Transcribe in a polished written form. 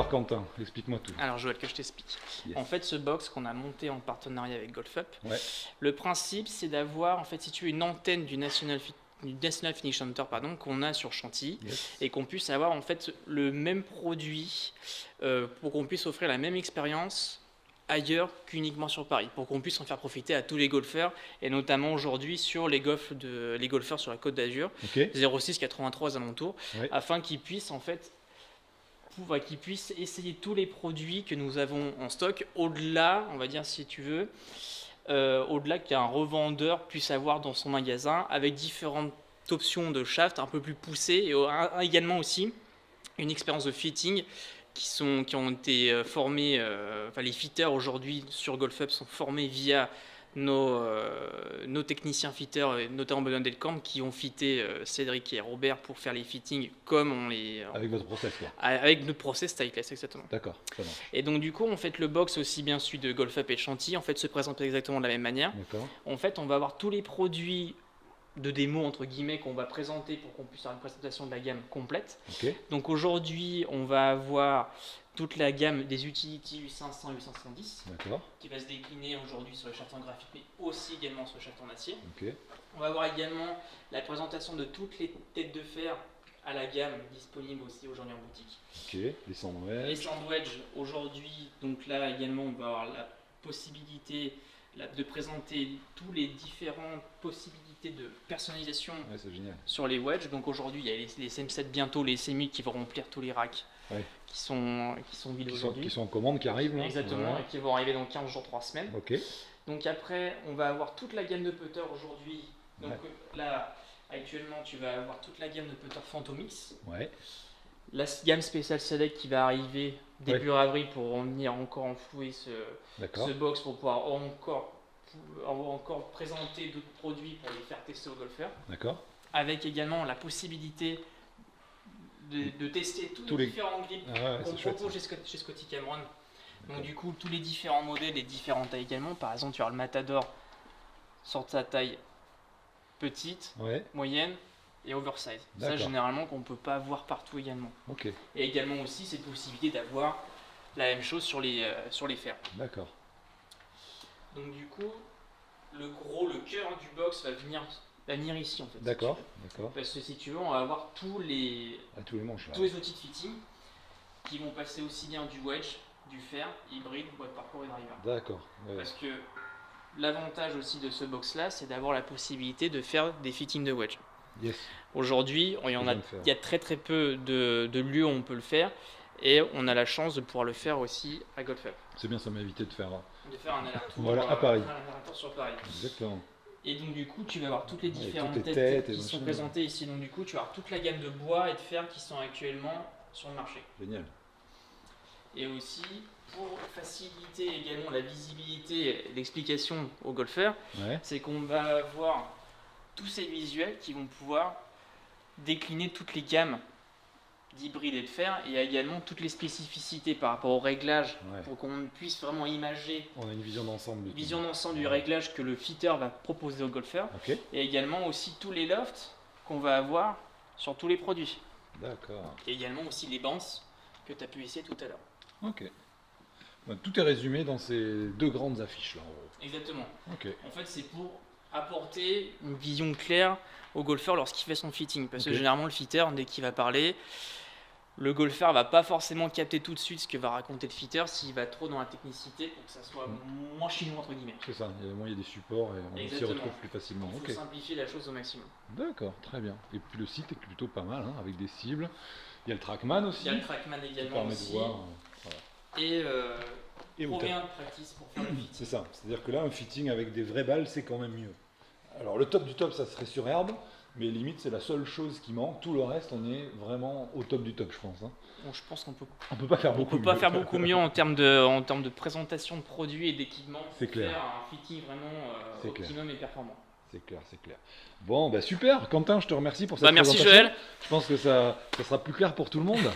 Alors Quentin, explique-moi tout. Alors Joël, que je t'explique. Yes. En fait, ce box qu'on a monté en partenariat avec GolfUp, Ouais. le principe c'est d'avoir, en fait, si tu veux, une antenne du National Finish Center, pardon, qu'on a sur Chantilly, Yes. et qu'on puisse avoir en fait le même produit pour qu'on puisse offrir la même expérience ailleurs qu'uniquement sur Paris, pour qu'on puisse en faire profiter à tous les golfeurs, et notamment aujourd'hui sur les golfeurs sur la Côte d'Azur, Ok. 06 83 alentours, Ouais. afin qu'ils puissent en fait qu'ils puissent essayer tous les produits que nous avons en stock, au-delà, on va dire si tu veux, au-delà qu'un revendeur puisse avoir dans son magasin, avec différentes options de shaft un peu plus poussées, et également aussi une expérience de fitting qui ont été formés, enfin les fitters aujourd'hui sur GolfUp sont formés via nos techniciens fitters, notamment Benoît Delcamp, qui ont fitté Cédric et Robert pour faire les fittings comme on les... Avec votre process, quoi. Avec notre process Styleclass, exactement. D'accord, ça marche. Et donc du coup, en fait, le box aussi bien celui de GolfUp et de Chantilly, en fait, se présente exactement de la même manière. D'accord. En fait, on va avoir tous les produits de démo entre guillemets qu'on va présenter pour qu'on puisse avoir une présentation de la gamme complète. Ok. Donc aujourd'hui, on va avoir toute la gamme des Utility U500 U510 D'accord. qui va se décliner aujourd'hui sur le shaft en graphite mais aussi également sur le shaft en acier. Ok. On va avoir également la présentation de toutes les têtes de fer à la gamme disponibles aussi aujourd'hui en boutique. Ok. Les sandwichs. Les sandwich aujourd'hui, donc là également on va avoir la possibilité de présenter toutes les différentes possibilités de personnalisation Ouais, c'est génial. sur les wedges. Donc aujourd'hui il y a les SM7 bientôt, les SM8 qui vont remplir tous les racks Ouais. qui sont vides aujourd'hui. Qui sont en commande, qui arrivent là. Exactement, Voilà. et qui vont arriver dans 15 jours, 3 semaines. Ok. Donc après, on va avoir toute la gamme de putters aujourd'hui. Donc là, actuellement, tu vas avoir toute la gamme de putters Phantomix. Ouais. La gamme Special Select qui va arriver début avril pour venir encore enflouer D'accord. ce box pour pouvoir encore présenter d'autres produits pour les faire tester aux golfeurs. D'accord. Avec également la possibilité de tester tous les différents grips Ah ouais, qu'on c'est chouette. propose chez Scotty Cameron. Donc du coup, tous les différents modèles et différentes tailles également. Par exemple, tu as le Matador sur sa taille petite, Ouais. moyenne et oversize. Ça, D'accord. généralement, qu'on ne peut pas avoir partout également. Ok. Et également aussi cette possibilité d'avoir la même chose sur les fers. D'accord. Donc du coup, le cœur du box va venir ici en fait. D'accord. si tu veux. D'accord. Parce que si tu veux, on va avoir tous les À tous les manches là. outils de fitting qui vont passer aussi bien du wedge, du fer, hybride, boîte parcours et driver. D'accord. Ouais. Parce que l'avantage aussi de ce box là, c'est d'avoir la possibilité de faire des fittings de wedge. Yes. Aujourd'hui, il y a très peu de lieux où on peut le faire et on a la chance de pouvoir le faire aussi à GolfUp. C'est bien, ça m'a évité de faire. Un aller-retour Voilà, à Paris. un aller-retour sur Paris. Exactement. Et donc du coup, tu vas avoir toutes les Avec différentes toutes les têtes têtes et qui sont machin. présentées ici. Donc du coup, tu vas avoir toute la gamme de bois et de fer qui sont actuellement sur le marché. Génial. Et aussi, pour faciliter également la visibilité et l'explication aux golfeurs, Ouais. c'est qu'on va avoir tous ces visuels qui vont pouvoir décliner toutes les gammes d'hybride et de fer et également toutes les spécificités par rapport au réglage Ouais. pour qu'on puisse vraiment imager On a une vision d'ensemble. une vision d'ensemble du réglage que le fitter va proposer au golfeur Ok. et également aussi tous les lofts qu'on va avoir sur tous les produits D'accord. et également aussi les bancs que tu as pu essayer tout à l'heure. Ok. Bah, tout est résumé dans ces deux grandes affiches là en gros. Exactement. Ok. En fait, c'est pour apporter une vision claire au golfeur lorsqu'il fait son fitting. Parce que Ok. généralement, le fitter, dès qu'il va parler, le golfeur va pas forcément capter tout de suite ce que va raconter le fitter s'il va trop dans la technicité pour que ça soit moins chinois entre guillemets. C'est ça. Il y a des supports et on s'y Exactement. retrouve plus facilement. Il faut Ok. simplifier la chose au maximum. D'accord. Très bien. Et puis le site est plutôt pas mal hein, avec des cibles. Il y a le Trackman aussi. Il y a le Trackman qui également permet aussi. de voir. Voilà. Et où combien de practice pour faire le fitting. C'est ça. C'est-à-dire que là, un fitting avec des vraies balles, c'est quand même mieux. Alors le top du top, ça serait sur herbe, mais limite, c'est la seule chose qui manque. Tout le reste, on est vraiment au top du top, je pense. Hein. Bon, je pense qu'on peut On peut pas faire On beaucoup peut pas mieux. faire beaucoup mieux en termes de présentation de produits et d'équipements. C'est pour clair. Faire un fitting vraiment C'est clair. optimum et performant. C'est clair, c'est clair. Bon, bah super. Quentin, je te remercie pour cette Merci présentation. Joël. Je pense que ça sera plus clair pour tout le monde.